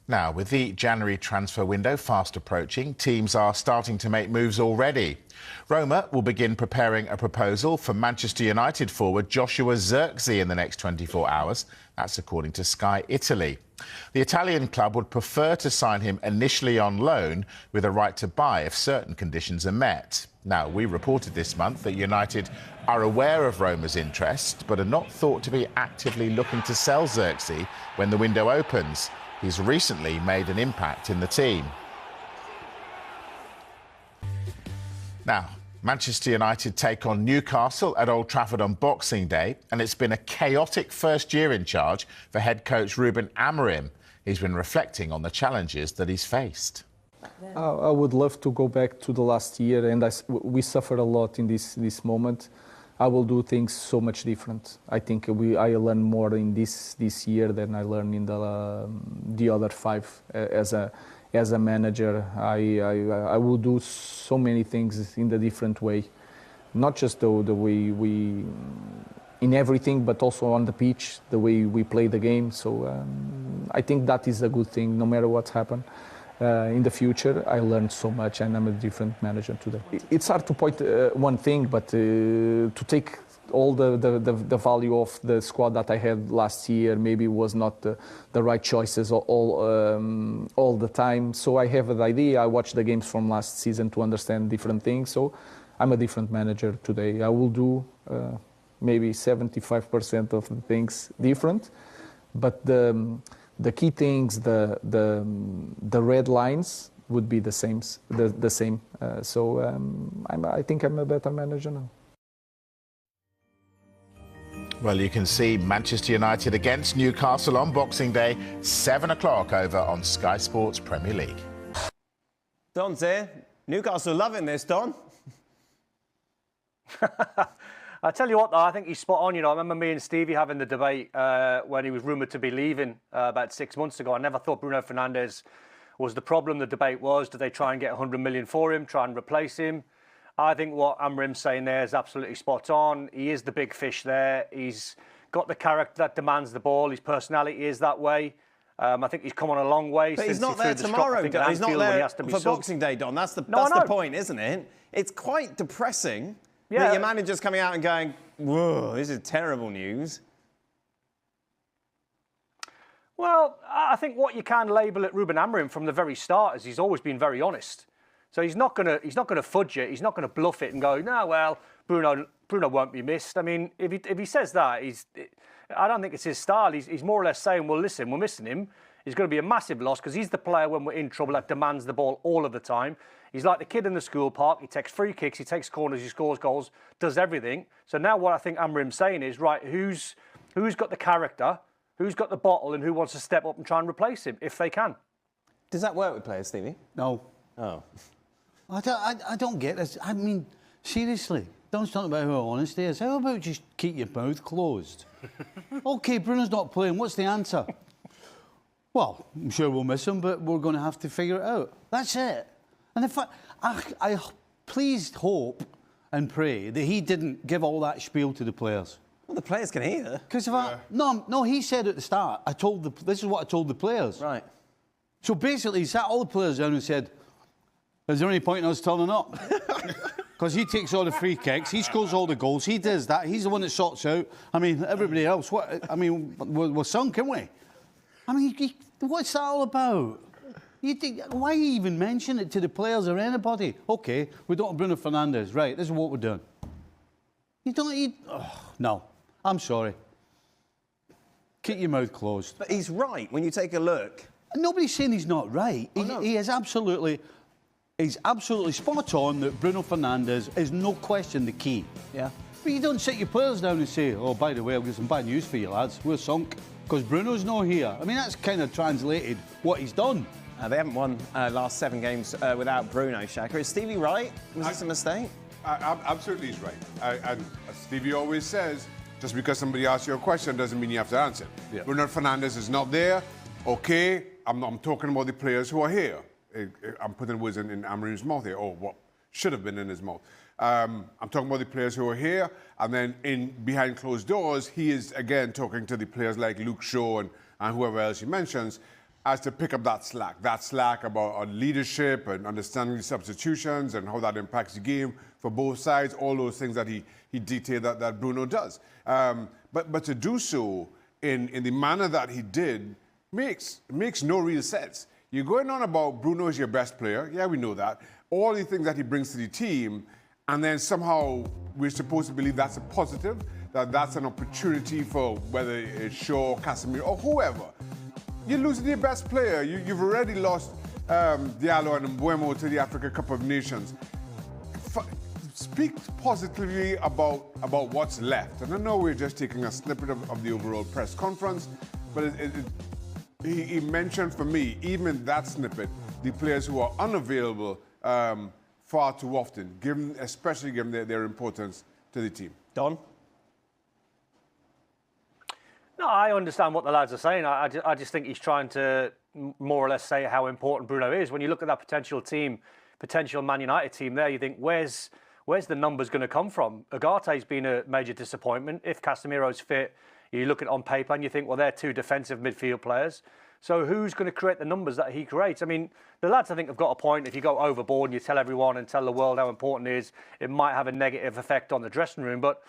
Now, with the January transfer window fast approaching, teams are starting to make moves already. Roma will begin preparing a proposal for Manchester United forward Joshua Zirkzee in the next 24 hours. That's according to Sky Italy. The Italian club would prefer to sign him initially on loan with a right to buy if certain conditions are met. Now, we reported this month that United are aware of Roma's interest, but are not thought to be actively looking to sell Zirkzee when the window opens. He's recently made an impact in the team. Now, Manchester United take on Newcastle at Old Trafford on Boxing Day, and it's been a chaotic first year in charge for head coach Ruben Amorim. He's been reflecting on the challenges that he's faced. I would love to go back to the last year, and we suffered a lot in this moment. I will do things so much different. I think I learned more in this year than I learned in the other 5 as a manager. I will do so many things in a different way, not just the way we in everything, but also on the pitch, the way we play the game. So I think that is a good thing, no matter what's happened. In the future, I learned so much, and I'm a different manager today. It's hard to point one thing, but to take all the value of the squad that I had last year maybe was not the right choices all the time. So I have an idea. I watched the games from last season to understand different things. So I'm a different manager today. I will do maybe 75% of the things different, but the key things, the red lines would be the same. I think I'm a better manager now. Well, you can see Manchester United against Newcastle on Boxing Day, 7 o'clock over on Sky Sports Premier League. Don's here. Newcastle loving this, Don. I tell you what, though, I think he's spot on. You know, I remember me and Stevie having the debate when he was rumoured to be leaving about 6 months ago. I never thought Bruno Fernandes was the problem. The debate was, do they try and get 100 million for him, try and replace him? I think what Amorim's saying there is absolutely spot on. He is the big fish there. He's got the character that demands the ball. His personality is that way. I think he's come on a long way. But since he's not there tomorrow, Don. He's not there for Boxing Day, Don. That's the point, isn't it? It's quite depressing. Yeah. Your manager's coming out and going, whoa, this is terrible news. Well, I think what you can label at Ruben Amorim from the very start is he's always been very honest. So he's not gonna fudge it. He's not gonna bluff it and go, no, well, Bruno won't be missed. I mean, if he says that, I don't think it's his style. He's more or less saying, well, listen, we're missing him. He's going to be a massive loss because he's the player when we're in trouble that demands the ball all of the time. He's like the kid in the school park. He takes free kicks, he takes corners, he scores goals, does everything. So now what I think Amorim's saying is, right, who's got the character, who's got the bottle, and who wants to step up and try and replace him if they can? Does that work with players, Stevie? No. Oh. I don't get this. I mean, seriously, don't talk about how honesty is. How about just keep your mouth closed? OK, Bruno's not playing. What's the answer? Well, I'm sure we'll miss him, but we're going to have to figure it out. That's it. And in fact, I please hope and pray that he didn't give all that spiel to the players. Well, the players can hear. Because no, he said at the start, this is what I told the players. Right. So basically, he sat all the players down and said, is there any point in us turning up? Because he takes all the free kicks, he scores all the goals, he does that, he's the one that sorts out. I mean, everybody else, we're sunk, aren't we? I mean, what's that all about? You think, why even mention it to the players or anybody? OK, we don't have Bruno Fernandes. Right, this is what we're doing. No, I'm sorry. Keep your mouth closed. But he's right when you take a look. Nobody's saying he's not right. He is absolutely... He's absolutely spot on that Bruno Fernandes is no question the key. Yeah. But you don't sit your players down and say, oh, by the way, I've got some bad news for you, lads. We're sunk because Bruno's not here. I mean, that's kind of translated what he's done. They haven't won last 7 games without Bruno, Shaka. Is Stevie right? Was this a mistake? Absolutely, he's right. And as Stevie always says, just because somebody asks you a question doesn't mean you have to answer. Yeah. Bruno Fernandes is not there. OK, I'm talking about the players who are here. I'm putting words in Amorim's mouth here, or what should have been in his mouth. I'm talking about the players who are here, and then behind closed doors, he is again talking to the players like Luke Shaw and whoever else he mentions. as to pick up that slack about on leadership and understanding the substitutions and how that impacts the game for both sides, all those things that he detailed that Bruno does. But to do so in the manner that he did makes no real sense. You're going on about Bruno is your best player. Yeah, we know that. All the things that he brings to the team, and then somehow we're supposed to believe that's a positive, that's an opportunity for whether it's Shaw, Casemiro, or whoever. You're losing your best player. You've already lost Diallo and Mbeumo to the Africa Cup of Nations. Speak positively about what's left. And I know we're just taking a snippet of the overall press conference, but he mentioned for me, even in that snippet, the players who are unavailable far too often, especially given their importance to the team. Don? No, I understand what the lads are saying. I just think he's trying to more or less say how important Bruno is. When you look at that potential Man United team there, you think, where's the numbers going to come from? Ugarte's been a major disappointment. If Casemiro's fit, you look at it on paper and you think, well, they're two defensive midfield players. So who's going to create the numbers that he creates? I mean, the lads, I think, have got a point. If you go overboard and you tell everyone and tell the world how important it is, it might have a negative effect on the dressing room. But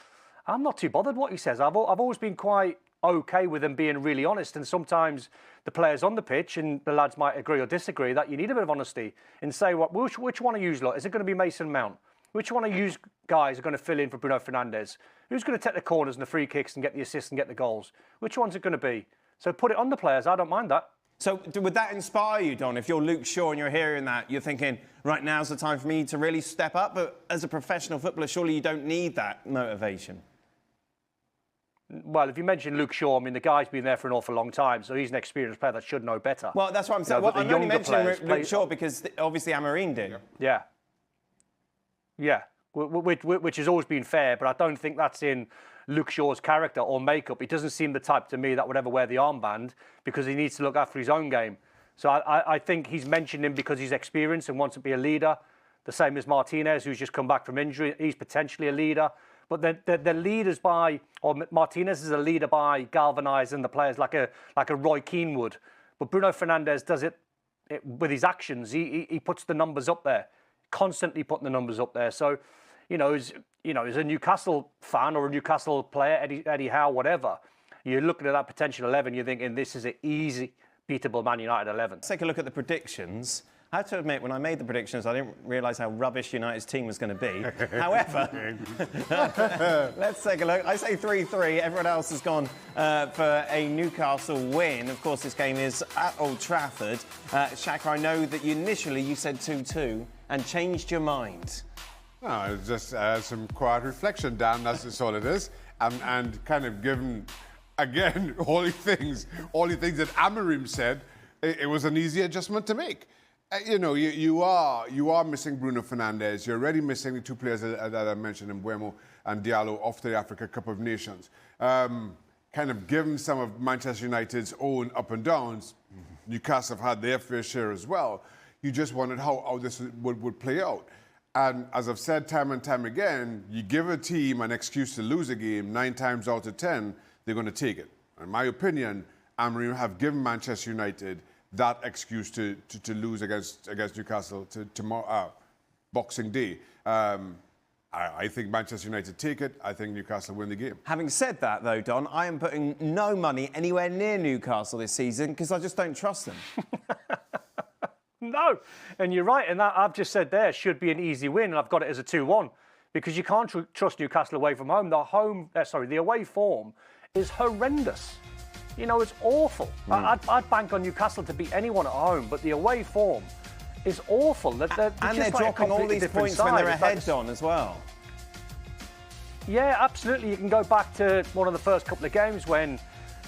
I'm not too bothered what he says. I've always been quite okay with him being really honest, and sometimes the players on the pitch, and the lads might agree or disagree, that you need a bit of honesty and say, which one of you lot? Is it going to be Mason Mount? Which one of you guys are going to fill in for Bruno Fernandes? Who's going to take the corners and the free kicks and get the assists and get the goals? Which one's it going to be? So put it on the players. I don't mind that. So would that inspire you, Don? If you're Luke Shaw and you're hearing that, you're thinking, right, now's the time for me to really step up? But as a professional footballer, surely you don't need that motivation. Well, if you mention Luke Shaw, I mean, the guy's been there for an awful long time, so he's an experienced player that should know better. Well, that's what I'm saying. Well, I'm only mentioning Luke Shaw because obviously Amorim did. Yeah. Which has always been fair, but I don't think that's in Luke Shaw's character or makeup. He doesn't seem the type to me that would ever wear the armband because he needs to look after his own game. So I think he's mentioned him because he's experienced and wants to be a leader. The same as Martinez, who's just come back from injury. He's potentially a leader. But they're leaders by, or Martinez is a leader by galvanising the players like a Roy Keane would. But Bruno Fernandes does it with his actions. He puts the numbers up there, constantly putting the numbers up there. So, as a Newcastle fan or a Newcastle player, Eddie Howe, whatever, you're looking at that potential 11, you're thinking this is an easy, beatable Man United 11. Let's take a look at the predictions. I have to admit, when I made the predictions, I didn't realise how rubbish United's team was going to be. However, let's take a look. I say 3-3. Everyone else has gone for a Newcastle win. Of course, this game is at Old Trafford. Shaka, I know that initially you said 2-2 and changed your mind. No, it's just some quiet reflection, Dan. That's all it is. And kind of given, again, all the things that Amorim said, it was an easy adjustment to make. You are missing Bruno Fernandes. You're already missing the two players that I mentioned, Mbeumo and Diallo, off the Africa Cup of Nations. Kind of given some of Manchester United's own up and downs, Newcastle have had their fair share as well. You just wondered how this would play out. And as I've said time and time again, you give a team an excuse to lose a game 9 times out of 10, they're going to take it. In my opinion, Amorim have given Manchester United that excuse to lose against Newcastle tomorrow, Boxing Day. I think Manchester United take it. I think Newcastle win the game. Having said that, though, Don, I am putting no money anywhere near Newcastle this season because I just don't trust them. No, and you're right, and that I've just said there should be an easy win, and I've got it as a 2-1 because you can't trust Newcastle away from home. The away form is horrendous. It's awful. I'd bank on Newcastle to beat anyone at home, but the away form is awful. They're dropping all these points when they're ahead, Don, as well. Yeah, absolutely. You can go back to one of the first couple of games when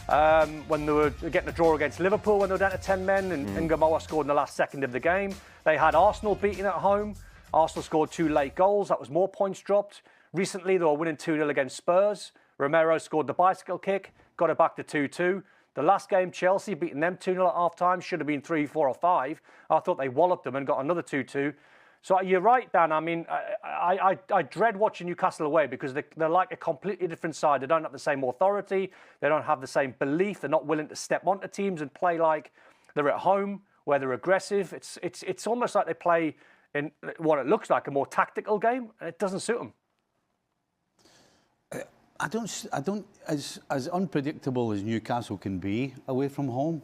they were getting a draw against Liverpool when they were down to 10 men and Gamoa scored in the last second of the game. They had Arsenal beaten at home. Arsenal scored 2 late goals. That was more points dropped. Recently, they were winning 2-0 against Spurs. Romero scored the bicycle kick, got it back to 2-2. The last game, Chelsea beating them 2-0 at half-time. Should have been 3, 4 or 5. I thought they walloped them and got another 2-2. So you're right, Dan. I mean, I dread watching Newcastle away because they're like a completely different side. They don't have the same authority. They don't have the same belief. They're not willing to step onto teams and play like They're at home, where they're aggressive. It's almost like they play in what it looks like a more tactical game, and it doesn't suit them. I don't, as unpredictable as Newcastle can be away from home,